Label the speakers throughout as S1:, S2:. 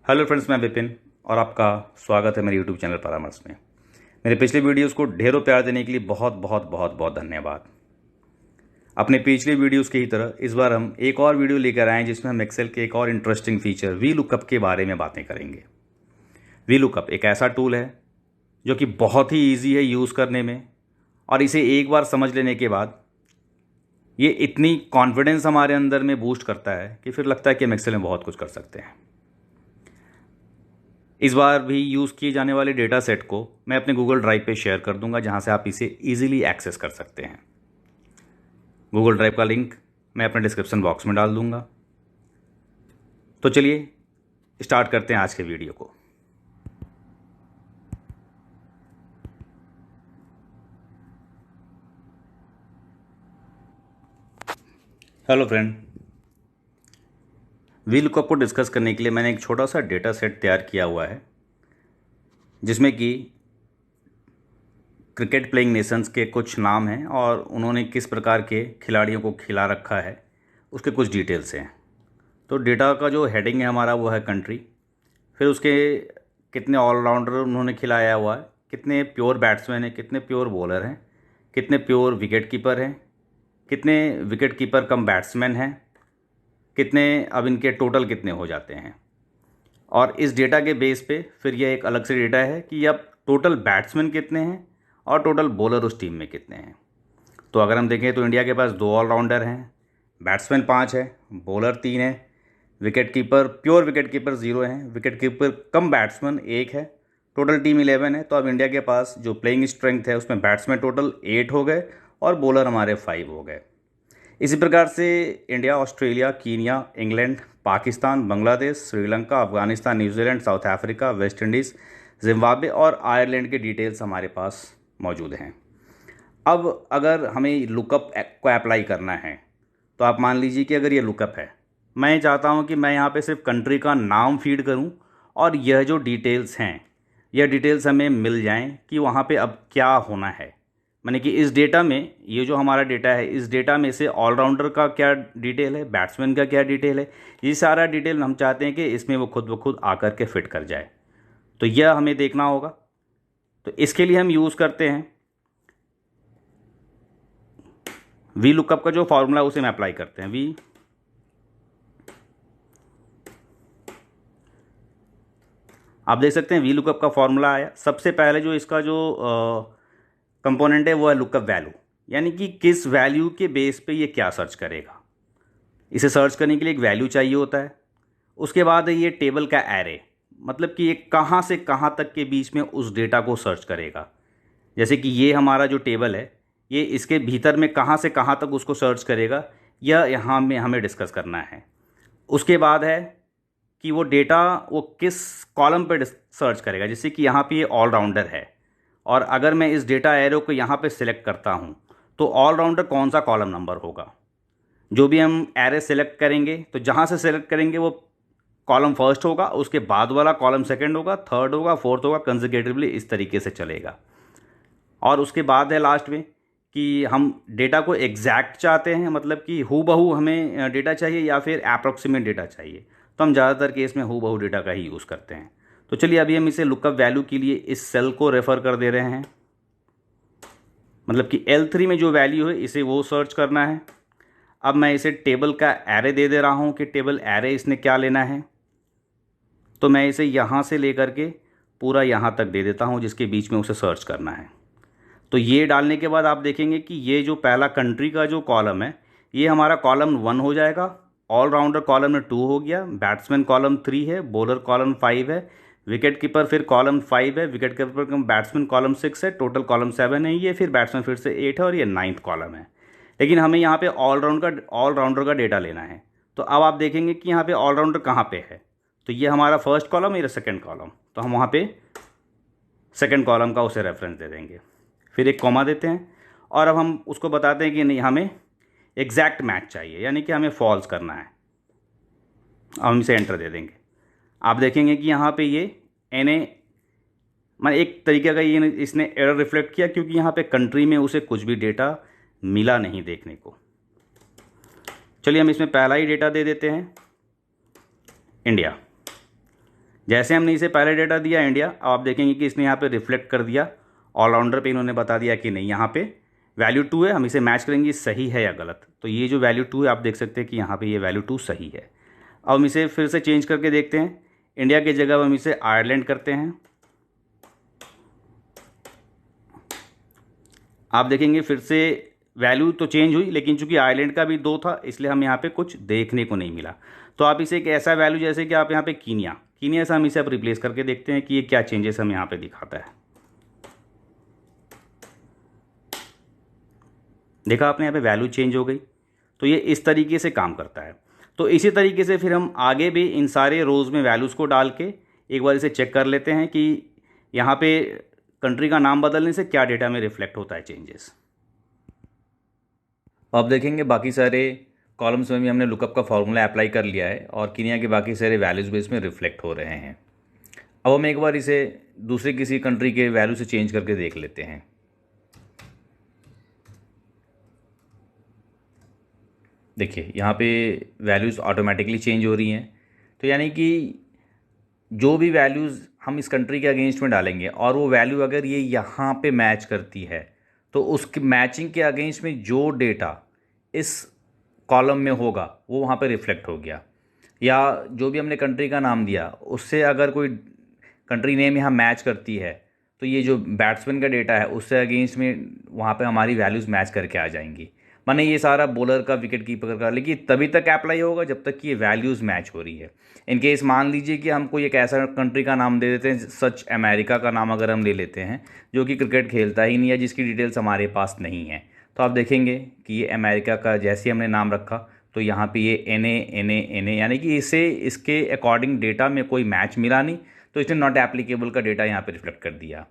S1: Hello friends, मैं विपिन और आपका स्वागत है मेरे यूट्यूब चैनल परामर्श में। मेरे पिछले वीडियोस को ढेरों प्यार देने के लिए बहुत बहुत बहुत बहुत धन्यवाद। अपने पिछले वीडियोस की ही तरह इस बार हम एक और वीडियो लेकर आए हैं जिसमें हम एक्सेल के एक और इंटरेस्टिंग फीचर वी लुकअप के बारे में बातें करेंगे। वी लुकअप एक ऐसा टूल है जो कि बहुत ही ईजी है यूज़ करने में, और इसे एक बार समझ लेने के बाद ये इतनी कॉन्फिडेंस हमारे अंदर में बूस्ट करता है कि फिर लगता है कि हम एक्सेल में बहुत कुछ कर सकते हैं। इस बार भी यूज़ किए जाने वाले डेटा सेट को मैं अपने गूगल ड्राइव पे शेयर कर दूंगा, जहां से आप इसे इजीली एक्सेस कर सकते हैं। गूगल ड्राइव का लिंक मैं अपने डिस्क्रिप्शन बॉक्स में डाल दूंगा। तो चलिए स्टार्ट करते हैं आज के वीडियो को। हेलो फ्रेंड, वी लुकअप को डिस्कस करने के लिए मैंने एक छोटा सा डेटा सेट तैयार किया हुआ है, जिसमें कि क्रिकेट प्लेइंग नेशंस के कुछ नाम हैं और उन्होंने किस प्रकार के खिलाड़ियों को खिला रखा है उसके कुछ डिटेल्स हैं। तो डेटा का जो हेडिंग है हमारा वो है कंट्री, फिर उसके कितने ऑलराउंडर उन्होंने खिलाया हुआ है, कितने प्योर बैट्समैन हैं, कितने प्योर बॉलर हैं, कितने प्योर विकेट कीपर हैं, कितने विकेट कीपर कम बैट्समैन हैं, कितने अब इनके टोटल कितने हो जाते हैं। और इस डेटा के बेस पे फिर यह एक अलग से डेटा है कि अब टोटल बैट्समैन कितने हैं और टोटल बॉलर उस टीम में कितने हैं। तो अगर हम देखें तो इंडिया के पास 2 ऑलराउंडर हैं, बैट्समैन 5 है, बॉलर 3 है, wicket keeper pure wicket keeper 0 हैं, विकेट कीपर कम बैट्समैन 1 है, टोटल टीम 11 है। तो अब इंडिया के पास जो प्लेइंग स्ट्रेंथ है उसमें बैट्समैन टोटल 8 हो गए और बॉलर हमारे 5 हो गए। इसी प्रकार से India, Australia, Kenya, England, Pakistan, Bangladesh, Sri Lanka, Afghanistan, New Zealand, south Africa, West Indies, Zimbabwe और आयरलैंड के डिटेल्स हमारे पास मौजूद हैं। अब अगर हमें लुकअप को अप्लाई करना है तो आप मान लीजिए कि अगर ये लुकअप है, मैं चाहता हूँ कि मैं यहाँ पे सिर्फ कंट्री का नाम फीड करूँ और यह जो डिटेल्स हैं यह डिटेल्स हमें मिल जाएं कि वहाँ पे अब क्या होना है। माने कि इस डेटा में, ये जो हमारा डेटा है, इस डेटा में से ऑलराउंडर का क्या डिटेल है, बैट्समैन का क्या डिटेल है, ये सारा डिटेल हम चाहते हैं कि इसमें वो खुद ब खुद आकर के फिट कर जाए। तो यह हमें देखना होगा। तो इसके लिए हम यूज़ करते हैं वी लुकअप का जो फॉर्मूला उसे हम अप्लाई करते हैं। वी आप देख सकते हैं वी लुकअप का फॉर्मूला आया। सबसे पहले जो इसका जो कंपोनेंट है वो है लुकअप वैल्यू, यानी कि किस वैल्यू के बेस पे ये क्या सर्च करेगा। इसे सर्च करने के लिए एक वैल्यू चाहिए होता है। उसके बाद है ये टेबल का एरे, मतलब कि ये कहाँ से कहाँ तक के बीच में उस डेटा को सर्च करेगा। जैसे कि ये हमारा जो टेबल है, ये इसके भीतर में कहाँ से कहाँ तक उसको सर्च करेगा, यह यहाँ में हमें डिस्कस करना है। उसके बाद है कि वो डेटा वो किस कॉलम पर सर्च करेगा। जैसे कि यहाँ पे ये ऑलराउंडर है, और अगर मैं इस डेटा एरो को यहाँ पे सिलेक्ट करता हूँ तो ऑलराउंडर कौन सा कॉलम नंबर होगा। जो भी हम एरे सेलेक्ट करेंगे तो जहाँ से सेलेक्ट करेंगे वो कॉलम फर्स्ट होगा, उसके बाद वाला कॉलम सेकंड होगा, थर्ड होगा, फोर्थ होगा, कंसेक्यूटिवली इस तरीके से चलेगा। और उसके बाद है लास्ट में कि हम डेटा को एग्जैक्ट चाहते हैं, मतलब कि हू बहू हमें डेटा चाहिए या फिर अप्रॉक्सीमेट डेटा चाहिए। तो हम ज़्यादातर केस में हू बहू डेटा का ही यूज़ करते हैं। तो चलिए अभी हम इसे लुकअप वैल्यू के लिए इस सेल को रेफ़र कर दे रहे हैं, मतलब कि L3 में जो वैल्यू है इसे वो सर्च करना है। अब मैं इसे टेबल का एरे दे दे रहा हूँ कि टेबल एरे इसने क्या लेना है। तो मैं इसे यहाँ से लेकर के पूरा यहाँ तक दे देता हूँ जिसके बीच में उसे सर्च करना है। तो ये डालने के बाद आप देखेंगे कि ये जो पहला कंट्री का जो कॉलम है ये हमारा कॉलम 1 हो जाएगा, ऑलराउंडर कॉलम में 2 हो गया, बैट्समैन कॉलम 3 है, बॉलर कॉलम 5 है, विकेट कीपर फिर कॉलम 5 है, विकेट कीपर कम बैट्समैन कॉलम 6 है, टोटल कॉलम 7 है, ये फिर बैट्समैन फिर से 8 है और ये 9th कॉलम है। लेकिन हमें यहाँ पे ऑलराउंडर का डेटा लेना है। तो अब आप देखेंगे कि यहाँ पे ऑलराउंडर कहाँ पे है। तो ये हमारा फर्स्ट कॉलम, ये सेकेंड कॉलम, तो हम वहाँ पे सेकेंड कॉलम का उसे रेफरेंस दे देंगे, फिर एक कॉमा देते हैं और अब हम उसको बताते हैं कि नहीं हमें एग्जैक्ट मैच चाहिए, यानी कि हमें फॉल्स करना है। अब हम इसे एंटर दे देंगे। आप देखेंगे कि यहाँ पे ये एन मैं एक तरीके का ये इसने एरर रिफ्लेक्ट किया, क्योंकि यहाँ पे कंट्री में उसे कुछ भी डेटा मिला नहीं देखने को। चलिए हम इसमें पहला ही डेटा दे देते हैं, इंडिया। जैसे हमने इसे पहले डेटा दिया इंडिया, अब आप देखेंगे कि इसने यहाँ पे रिफ्लेक्ट कर दिया, ऑलराउंडर पे इन्होंने बता दिया कि नहीं यहाँ पे वैल्यू 2 है, हम इसे मैच करेंगे सही है या गलत। तो ये जो वैल्यू 2 है आप देख सकते हैं कि यहाँ पे ये वैल्यू 2 सही है। अब हम इसे फिर से चेंज करके देखते हैं, इंडिया की जगह हम इसे आयरलैंड करते हैं। आप देखेंगे फिर से वैल्यू तो चेंज हुई, लेकिन चूंकि आयरलैंड का भी 2 था इसलिए हम यहाँ पे कुछ देखने को नहीं मिला। तो आप इसे एक ऐसा वैल्यू जैसे कि आप यहाँ पे कीनिया से हम इसे अब रिप्लेस करके देखते हैं कि ये क्या चेंजेस हम यहाँ पे दिखाता है। देखा आपने, यहाँ पे वैल्यू चेंज हो गई। तो ये इस तरीके से काम करता है। तो इसी तरीके से फिर हम आगे भी इन सारे रोज़ में वैल्यूज़ को डाल के एक बार इसे चेक कर लेते हैं कि यहाँ पे कंट्री का नाम बदलने से क्या डेटा में रिफ्लेक्ट होता है चेंजेस। अब देखेंगे बाकी सारे कॉलम्स में भी हमने लुकअप का फॉर्मूला अप्लाई कर लिया है और कीनिया के बाकी सारे वैल्यूज़ भी इसमें रिफ्लेक्ट हो रहे हैं। अब हम एक बार इसे दूसरे किसी कंट्री के वैल्यू से चेंज करके देख लेते हैं। देखिए यहाँ पे वैल्यूज़ ऑटोमेटिकली चेंज हो रही हैं। तो यानी कि जो भी वैल्यूज़ हम इस कंट्री के अगेंस्ट में डालेंगे और वो वैल्यू अगर ये यहाँ पे मैच करती है तो उसकी मैचिंग के अगेंस्ट में जो डेटा इस कॉलम में होगा वो वहाँ पे रिफ्लेक्ट हो गया। या जो भी हमने कंट्री का नाम दिया उससे अगर कोई कंट्री नेम यहाँ मैच करती है तो ये जो बैट्समैन का डेटा है उससे अगेंस्ट में वहाँ पे हमारी वैल्यूज़ मैच करके आ जाएंगी। माने ये सारा बॉलर का, विकेट कीपर का, लेकिन तभी तक अप्लाई होगा जब तक कि ये वैल्यूज़ मैच हो रही है। इन केस मान लीजिए कि हम कोई एक ऐसा कंट्री का नाम दे देते हैं, सच अमेरिका का नाम अगर हम ले लेते हैं जो कि क्रिकेट खेलता ही नहीं है, जिसकी डिटेल्स हमारे पास नहीं है, तो आप देखेंगे कि ये अमेरिका का जैसे हमने नाम रखा तो यहाँ पे ये एन ए यानी कि इसे इसके अकॉर्डिंग डेटा में कोई मैच मिला नहीं, तो इसने नॉट एप्लीकेबल का डेटा यहाँ पे रिफ्लेक्ट कर दिया।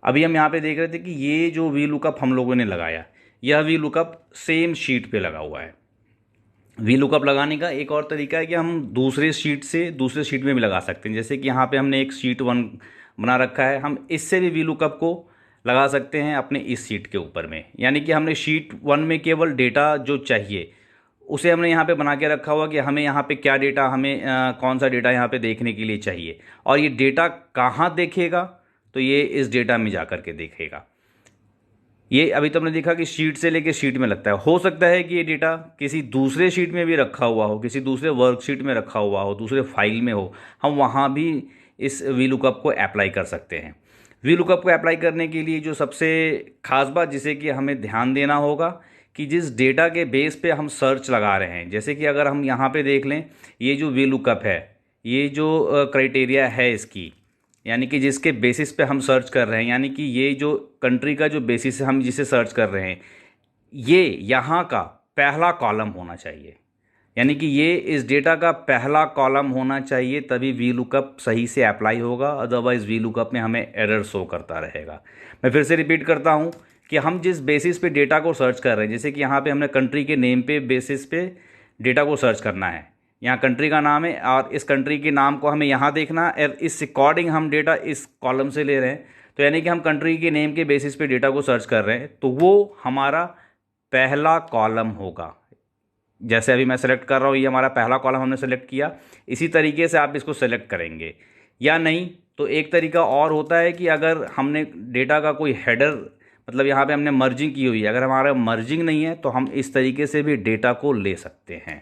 S1: अभी हम यहाँ पे देख रहे थे कि ये जो वी लुकअप हम लोगों ने लगाया, यह वी लुकअप सेम शीट पे लगा हुआ है। वी लुकअप लगाने का एक और तरीका है कि हम दूसरे शीट से दूसरे शीट में भी लगा सकते हैं। जैसे कि यहाँ पे हमने एक शीट 1 बना रखा है, हम इससे भी वी लुकअप को लगा सकते हैं अपने इस शीट के ऊपर में। यानी कि हमने शीट 1 में केवल डेटा जो चाहिए उसे हमने यहाँ पे बना के रखा हुआ कि हमें यहाँ पे क्या डेटा, हमें कौन सा डेटा यहाँ पे देखने के लिए चाहिए, और ये डेटा कहाँ देखेगा, तो ये इस डेटा में जा कर के देखेगा। ये अभी तो हमने देखा कि शीट से लेके शीट में लगता है। हो सकता है कि ये डेटा किसी दूसरे शीट में भी रखा हुआ हो, किसी दूसरे वर्कशीट में रखा हुआ हो, दूसरे फाइल में हो, हम वहाँ भी इस वी लुकअप को अप्लाई कर सकते हैं। वी लुकअप को अप्लाई करने के लिए जो सबसे खास बात जिसे कि हमें ध्यान देना होगा कि जिस डेटा के बेस पे हम सर्च लगा रहे हैं, जैसे कि अगर हम यहाँ पे देख लें, ये जो वी लुकअप है, ये जो क्राइटेरिया है इसकी, यानी कि जिसके बेसिस पे हम सर्च कर रहे हैं, यानी कि ये जो कंट्री का जो बेसिस है हम जिसे सर्च कर रहे हैं, ये यहाँ का पहला कॉलम होना चाहिए। यानी कि ये इस डेटा का पहला कॉलम होना चाहिए, तभी वी लुकअप सही से अप्लाई होगा, अदरवाइज़ वी लुकअप में हमें एरर शो करता रहेगा। मैं फिर से रिपीट करता हूँ कि हम जिस बेसिस पे डेटा को सर्च कर रहे हैं, जैसे कि यहाँ पे हमने कंट्री के नेम पे बेसिस पे डेटा को सर्च करना है, यहाँ कंट्री का नाम है और इस कंट्री के नाम को हमें यहाँ देखना है, और इस अकॉर्डिंग हम डेटा इस कॉलम से ले रहे हैं। तो यानी कि हम कंट्री के नेम के बेसिस पे डेटा को सर्च कर रहे हैं, तो वो हमारा पहला कॉलम होगा। जैसे अभी मैं सेलेक्ट कर रहा हूँ, ये हमारा पहला कॉलम हमने सेलेक्ट किया, इसी तरीके से आप इसको सेलेक्ट करेंगे। या नहीं तो एक तरीका और होता है कि अगर हमने डेटा का कोई हेडर, मतलब यहाँ पे हमने मर्जिंग की हुई है, अगर हमारा मर्जिंग नहीं है तो हम इस तरीके से भी डेटा को ले सकते हैं,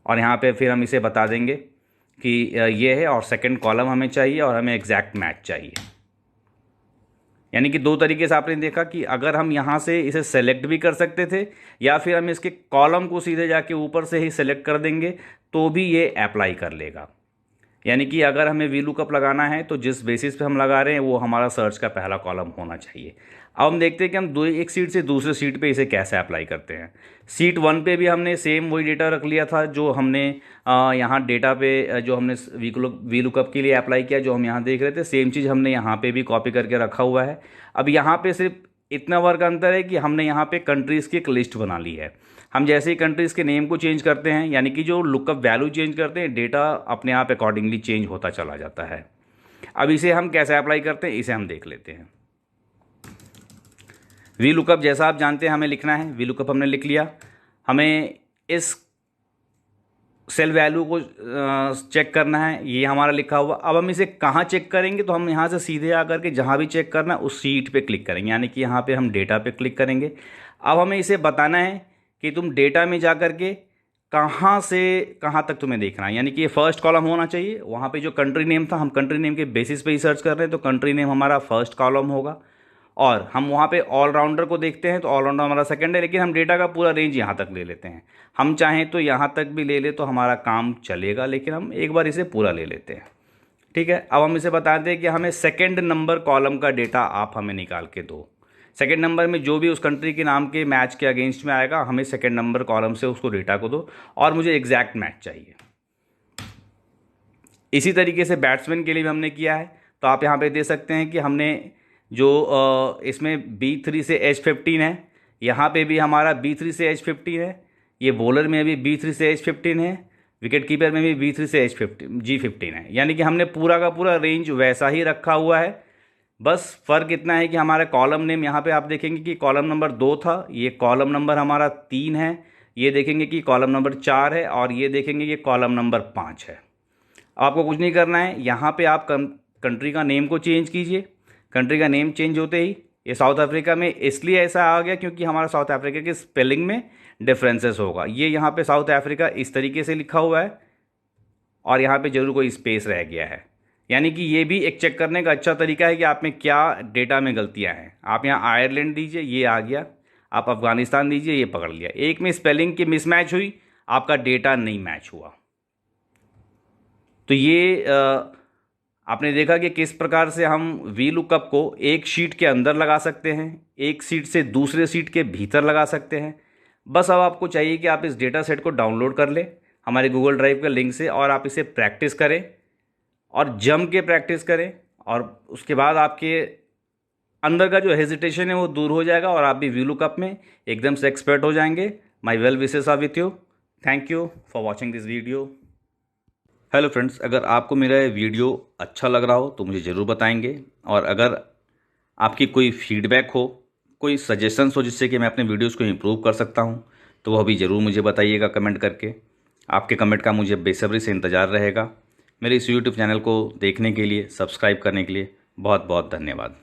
S1: और यहाँ पे फिर हम इसे बता देंगे कि ये है और सेकंड कॉलम हमें चाहिए और हमें एग्जैक्ट मैच चाहिए। यानी कि 2 तरीके से आपने देखा कि अगर हम यहाँ से इसे सेलेक्ट भी कर सकते थे, या फिर हम इसके कॉलम को सीधे जाके ऊपर से ही सेलेक्ट कर देंगे तो भी ये अप्लाई कर लेगा। यानी कि अगर हमें वी लुकअप लगाना है तो जिस बेसिस पे हम लगा रहे हैं वो हमारा सर्च का पहला कॉलम होना चाहिए। अब हम देखते हैं कि हम एक सीट से दूसरे सीट पे इसे कैसे अप्लाई करते हैं। सीट 1 पे भी हमने सेम वही डेटा रख लिया था जो हमने यहाँ डेटा पे जो हमने वी लुकअप के लिए अप्लाई किया, जो हम यहाँ देख रहे थे, सेम चीज़ हमने यहाँ पे भी कॉपी करके रखा हुआ है। अब यहाँ पे सिर्फ इतना वर्क अंतर है कि हमने यहाँ पे कंट्रीज़ की एक लिस्ट बना ली है। हम जैसे ही कंट्रीज़ के नेम को चेंज करते हैं, यानी कि जो लुकअप वैल्यू चेंज करते हैं, डेटा अपने आप अकॉर्डिंगली चेंज होता चला जाता है। अब इसे हम कैसे अप्लाई करते हैं इसे हम देख लेते हैं। वी लुकअप जैसा आप जानते हैं हमें लिखना है, वी लुकअप हमने लिख लिया। हमें इस सेल वैल्यू को चेक करना है, ये हमारा लिखा हुआ। अब हम इसे कहाँ चेक करेंगे, तो हम यहाँ से सीधे आकर के जहाँ भी चेक करना है उस शीट पे क्लिक करेंगे, यानी कि यहाँ पे हम डेटा पे क्लिक करेंगे। अब हमें इसे बताना है कि तुम डेटा में जा कर के कहाँ से कहाँ तक तुम्हें देखना है, यानी कि ये फर्स्ट कॉलम होना चाहिए। वहाँ पे जो कंट्री नेम था, हम कंट्री नेम के बेसिस पे ही सर्च कर रहे हैं, तो कंट्री नेम हमारा फर्स्ट कॉलम होगा। और हम वहाँ पे ऑलराउंडर को देखते हैं, तो ऑलराउंडर हमारा सेकंड है, लेकिन हम डेटा का पूरा रेंज यहाँ तक ले लेते हैं। हम चाहें तो यहाँ तक भी ले ले तो हमारा काम चलेगा, लेकिन हम एक बार इसे पूरा ले लेते हैं। ठीक है, अब हम इसे बताते हैं कि हमें सेकंड नंबर कॉलम का डेटा आप हमें निकाल के दो। सेकंड नंबर में जो भी उस कंट्री के नाम के मैच के अगेंस्ट में आएगा, हमें सेकंड नंबर कॉलम से उसको डेटा को दो, और मुझे एग्जैक्ट मैच चाहिए। इसी तरीके से बैट्समैन के लिए भी हमने किया है। तो आप यहाँ पे दे सकते हैं कि हमने जो इसमें B3 से H15 है, यहाँ पे भी हमारा B3 से H15 है, ये बॉलर में भी B3 से H15 है, विकेट कीपर में भी B3 से G15 है, यानी कि हमने पूरा का पूरा रेंज वैसा ही रखा हुआ है। बस फ़र्क इतना है कि हमारा कॉलम नेम यहाँ पे आप देखेंगे कि कॉलम नंबर 2 था, ये कॉलम नंबर हमारा 3 है, ये देखेंगे कि कॉलम नंबर 4 है, और ये देखेंगे कि कॉलम नंबर 5 है। आपको कुछ नहीं करना है, यहाँ पे आप कंट्री का नेम को चेंज कीजिए। कंट्री का नेम चेंज होते ही ये साउथ अफ्रीका में इसलिए ऐसा आ गया क्योंकि हमारा साउथ अफ्रीका के स्पेलिंग में डिफरेंसेस होगा। ये यहाँ पे साउथ अफ्रीका इस तरीके से लिखा हुआ है, और यहाँ पे जरूर कोई स्पेस रह गया है, यानी कि ये भी एक चेक करने का अच्छा तरीका है कि आप में क्या डेटा में गलतियाँ हैं। आप यहाँ आयरलैंड दीजिए, ये आ गया, आप अफगानिस्तान दीजिए, ये पकड़ लिया। एक में स्पेलिंग की मिसमैच हुई, आपका डेटा नहीं मैच हुआ। तो ये आपने देखा कि किस प्रकार से हम वी लुकअप को एक शीट के अंदर लगा सकते हैं, एक शीट से दूसरे शीट के भीतर लगा सकते हैं। बस अब आपको चाहिए कि आप इस डेटा सेट को डाउनलोड कर लें हमारे गूगल ड्राइव के लिंक से, और आप इसे प्रैक्टिस करें और जम के प्रैक्टिस करें, और उसके बाद आपके अंदर का जो हेजिटेशन है वो दूर हो जाएगा, और आप भी वी लुकअप में एकदम से एक्सपर्ट हो जाएंगे। My well wishes are with you. Thank you for watching this video. Hello friends, अगर आपको मेरा ये वीडियो अच्छा लग रहा हो तो मुझे ज़रूर बताएंगे, और अगर आपकी कोई फीडबैक हो, कोई सजेशंस हो जिससे कि मैं अपने वीडियोस को इम्प्रूव कर सकता हूं, तो वह भी ज़रूर मुझे बताइएगा कमेंट करके। आपके कमेंट का मुझे बेसब्री से इंतज़ार रहेगा। मेरे इस यूट्यूब चैनल को देखने के लिए, सब्सक्राइब करने के लिए बहुत बहुत धन्यवाद।